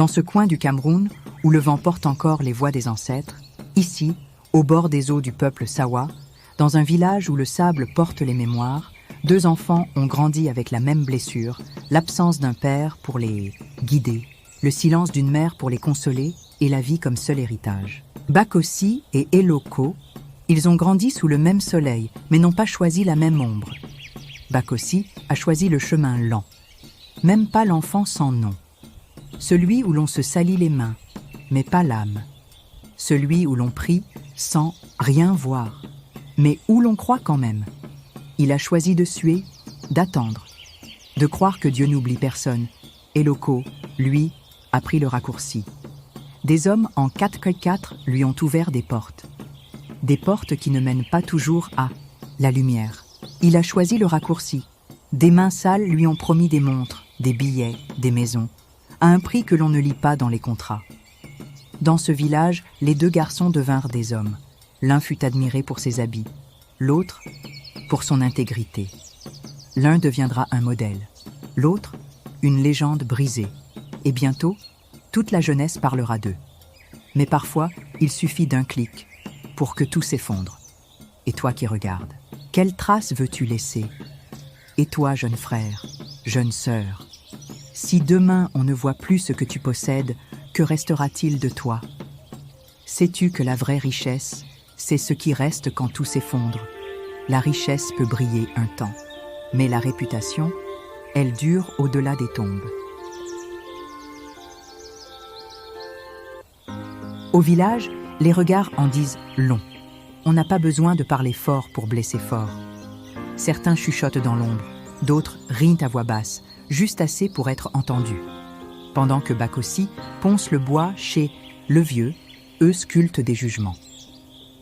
Dans ce coin du Cameroun, où le vent porte encore les voix des ancêtres, ici, au bord des eaux du peuple Sawa, dans un village où le sable porte les mémoires, 2 enfants ont grandi avec la même blessure, l'absence d'un père pour les guider, le silence d'une mère pour les consoler et la vie comme seul héritage. Bakossi et Eloko, ils ont grandi sous le même soleil, mais n'ont pas choisi la même ombre. Bakossi a choisi le chemin lent, même pas l'enfant sans nom. Celui où l'on se salit les mains, mais pas l'âme. Celui où l'on prie sans rien voir, mais où l'on croit quand même. Il a choisi de suer, d'attendre, de croire que Dieu n'oublie personne. Eloko, lui, a pris le raccourci. Des hommes en 4x4 lui ont ouvert des portes. Des portes qui ne mènent pas toujours à la lumière. Il a choisi le raccourci. Des mains sales lui ont promis des montres, des billets, des maisons, à un prix que l'on ne lit pas dans les contrats. Dans ce village, les 2 garçons devinrent des hommes. L'un fut admiré pour ses habits, l'autre pour son intégrité. L'un deviendra un modèle, l'autre une légende brisée. Et bientôt, toute la jeunesse parlera d'eux. Mais parfois, il suffit d'un clic pour que tout s'effondre. Et toi qui regardes, quelle trace veux-tu laisser? Et toi, jeune frère, jeune sœur, si demain on ne voit plus ce que tu possèdes, que restera-t-il de toi? Sais-tu que la vraie richesse, c'est ce qui reste quand tout s'effondre? La richesse peut briller un temps, mais la réputation, elle dure au-delà des tombes. Au village, les regards en disent long. On n'a pas besoin de parler fort pour blesser fort. Certains chuchotent dans l'ombre, d'autres rient à voix basse, juste assez pour être entendus. Pendant que Bakossi ponce le bois chez le vieux, eux sculptent des jugements.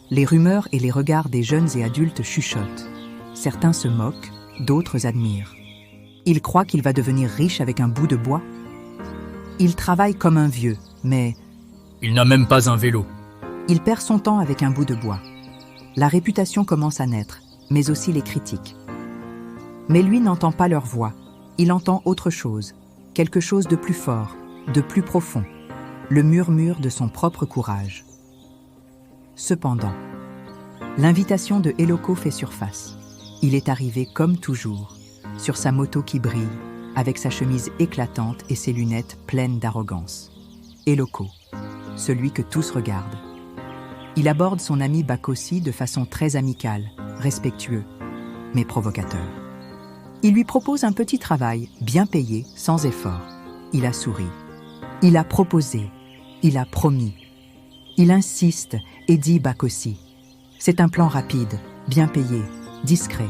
Les rumeurs et les regards des jeunes et adultes chuchotent. Certains se moquent, d'autres admirent. Il croit qu'il va devenir riche avec un bout de bois. Il travaille comme un vieux, mais il n'a même pas un vélo. il perd son temps avec un bout de bois. La réputation commence à naître, mais aussi les critiques. Mais lui n'entend pas leur voix. Il entend autre chose, quelque chose de plus fort, de plus profond, le murmure de son propre courage. Cependant, l'invitation de Eloko fait surface. Il est arrivé comme toujours, sur sa moto qui brille, avec sa chemise éclatante et ses lunettes pleines d'arrogance. Eloko, celui que tous regardent. Il aborde son ami Bakossi de façon très amicale, respectueux, mais provocateur. Il lui propose un petit travail, bien payé, sans effort. Il a souri. Il a proposé. Il a promis. Il insiste et dit Bakossi. C'est un plan rapide, bien payé, discret.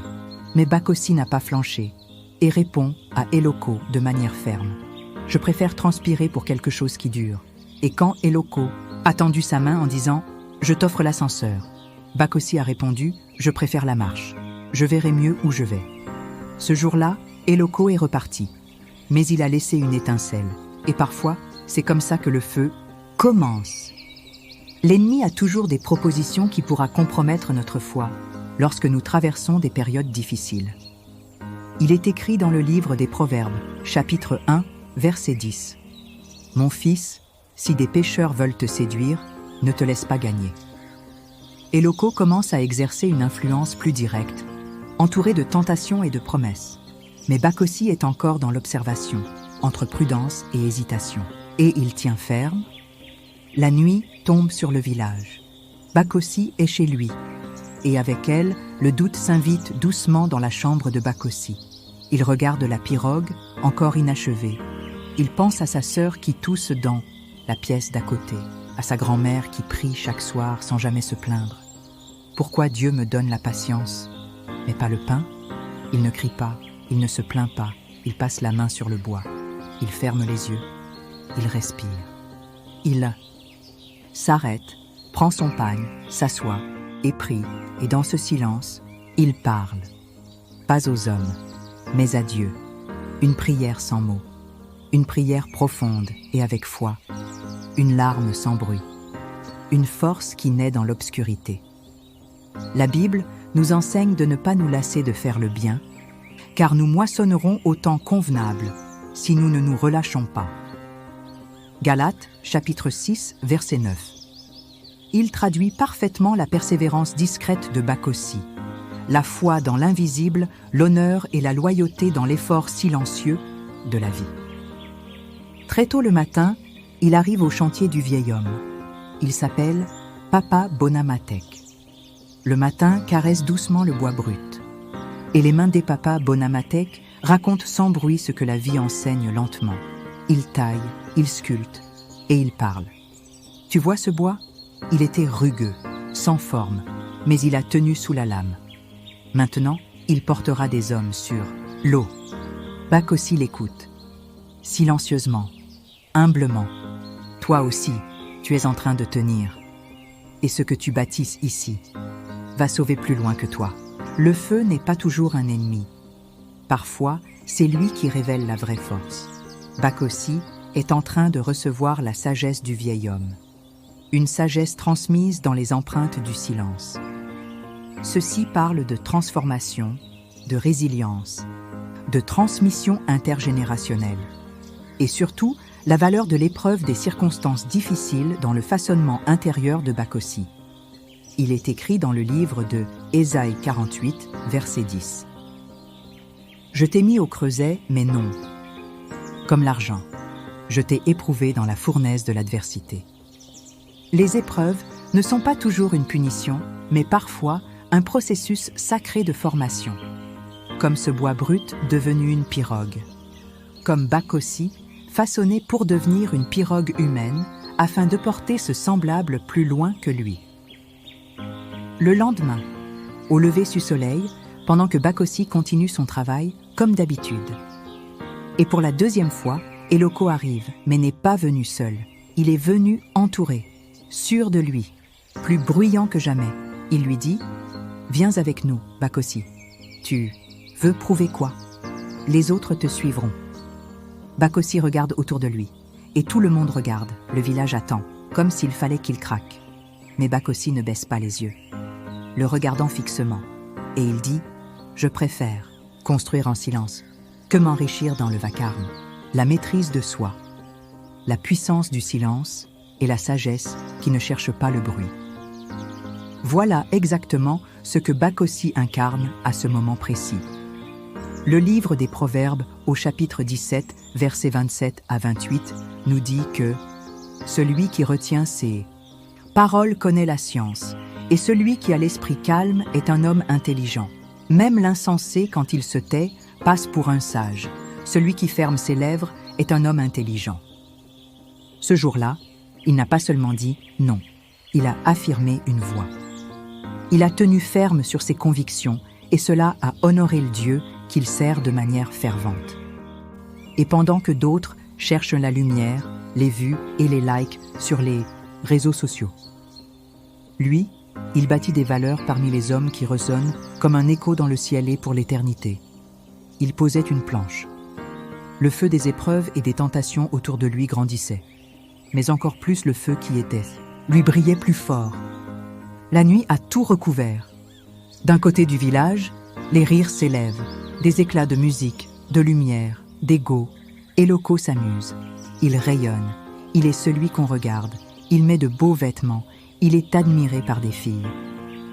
Mais Bakossi n'a pas flanché et répond à Eloko de manière ferme. Je préfère transpirer pour quelque chose qui dure. Et quand Eloko a tendu sa main en disant « Je t'offre l'ascenseur », Bakossi a répondu « Je préfère la marche. Je verrai mieux où je vais ». Ce jour-là, Eloko est reparti. Mais il a laissé une étincelle. Et parfois, c'est comme ça que le feu commence. L'ennemi a toujours des propositions qui pourra compromettre notre foi lorsque nous traversons des périodes difficiles. Il est écrit dans le livre des Proverbes, chapitre 1, verset 10. « Mon fils, si des pécheurs veulent te séduire, ne te laisse pas gagner. » Eloko commence à exercer une influence plus directe, entouré de tentations et de promesses. Mais Bakossi est encore dans l'observation, entre prudence et hésitation. Et il tient ferme. La nuit tombe sur le village. Bakossi est chez lui. Et avec elle, le doute s'invite doucement dans la chambre de Bakossi. Il regarde la pirogue, encore inachevée. Il pense à sa sœur qui tousse dans la pièce d'à côté, à sa grand-mère qui prie chaque soir sans jamais se plaindre. Pourquoi Dieu me donne la patience, mais pas le pain? Il ne crie pas, il ne se plaint pas, il passe la main sur le bois. Il ferme les yeux, il respire. Il s'arrête, prend son pagne, s'assoit et prie, et dans ce silence, il parle. Pas aux hommes, mais à Dieu. Une prière sans mots, une prière profonde et avec foi, une larme sans bruit, une force qui naît dans l'obscurité. La Bible nous enseigne de ne pas nous lasser de faire le bien, car nous moissonnerons au temps convenable si nous ne nous relâchons pas. Galates, chapitre 6, verset 9. Il traduit parfaitement la persévérance discrète de Bakossi, la foi dans l'invisible, l'honneur et la loyauté dans l'effort silencieux de la vie. Très tôt le matin, il arrive au chantier du vieil homme. Il s'appelle Papa Bonamatek. Le matin caresse doucement le bois brut. Et les mains des papas Bonamatek racontent sans bruit ce que la vie enseigne lentement. Il taille, il sculpte et il parle. Tu vois ce bois ? Il était rugueux, sans forme, mais il a tenu sous la lame. Maintenant, il portera des hommes sur l'eau. Bakossi l'écoute. Silencieusement, humblement. Toi aussi, tu es en train de tenir. Et ce que tu bâtisses ici va sauver plus loin que toi. Le feu n'est pas toujours un ennemi. Parfois, c'est lui qui révèle la vraie force. Bakossi est en train de recevoir la sagesse du vieil homme. Une sagesse transmise dans les empreintes du silence. Ceci parle de transformation, de résilience, de transmission intergénérationnelle. Et surtout, la valeur de l'épreuve des circonstances difficiles dans le façonnement intérieur de Bakossi. Il est écrit dans le livre de Ésaïe 48, verset 10. « Je t'ai mis au creuset, mais non. Comme l'argent, je t'ai éprouvé dans la fournaise de l'adversité. » Les épreuves ne sont pas toujours une punition, mais parfois un processus sacré de formation. Comme ce bois brut devenu une pirogue. Comme Bakossi, façonné pour devenir une pirogue humaine afin de porter ce semblable plus loin que lui. Le lendemain, au lever du soleil, pendant que Bakossi continue son travail comme d'habitude. Et pour la deuxième fois, Eloko arrive, mais n'est pas venu seul. Il est venu entouré, sûr de lui, plus bruyant que jamais. Il lui dit « Viens avec nous, Bakossi. Tu veux prouver quoi ? Les autres te suivront. » Bakossi regarde autour de lui, et tout le monde regarde, le village attend, comme s'il fallait qu'il craque. Mais Bakossi ne baisse pas les yeux, le regardant fixement, et il dit « Je préfère construire en silence que m'enrichir dans le vacarme. » La maîtrise de soi, la puissance du silence et la sagesse qui ne cherche pas le bruit. Voilà exactement ce que Bakossi incarne à ce moment précis. Le livre des Proverbes, au chapitre 17, versets 27 à 28, nous dit que « Celui qui retient ses paroles connaît la science, et celui qui a l'esprit calme est un homme intelligent. Même l'insensé, quand il se tait, passe pour un sage. Celui qui ferme ses lèvres est un homme intelligent. » Ce jour-là, il n'a pas seulement dit « non », il a affirmé une voix. Il a tenu ferme sur ses convictions, et cela a honoré le Dieu qu'il sert de manière fervente. Et pendant que d'autres cherchent la lumière, les vues et les likes sur les réseaux sociaux, lui, il bâtit des valeurs parmi les hommes qui résonnent comme un écho dans le ciel et pour l'éternité. Il posait une planche. Le feu des épreuves et des tentations autour de lui grandissait, mais encore plus le feu qui était, lui brillait plus fort. La nuit a tout recouvert. D'un côté du village, les rires s'élèvent, des éclats de musique, de lumière, d'égo. Eloko s'amuse. Il rayonne. Il est celui qu'on regarde. Il met de beaux vêtements. Il est admiré par des filles.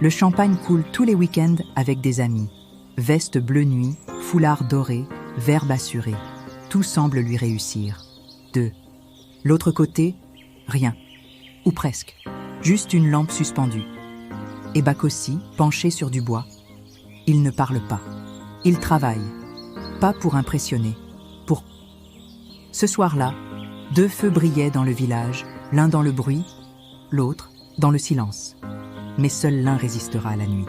Le champagne coule tous les week-ends avec des amis. Veste bleu nuit, foulard doré, verbe assuré. Tout semble lui réussir. De l'autre côté, rien. Ou presque. Juste une lampe suspendue. Et Bakossi, penché sur du bois. Il ne parle pas. Il travaille. Pas pour impressionner. Pour... Ce soir-là, 2 feux brillaient dans le village, l'un dans le bruit, l'autre dans le silence. Mais seul l'un résistera à la nuit.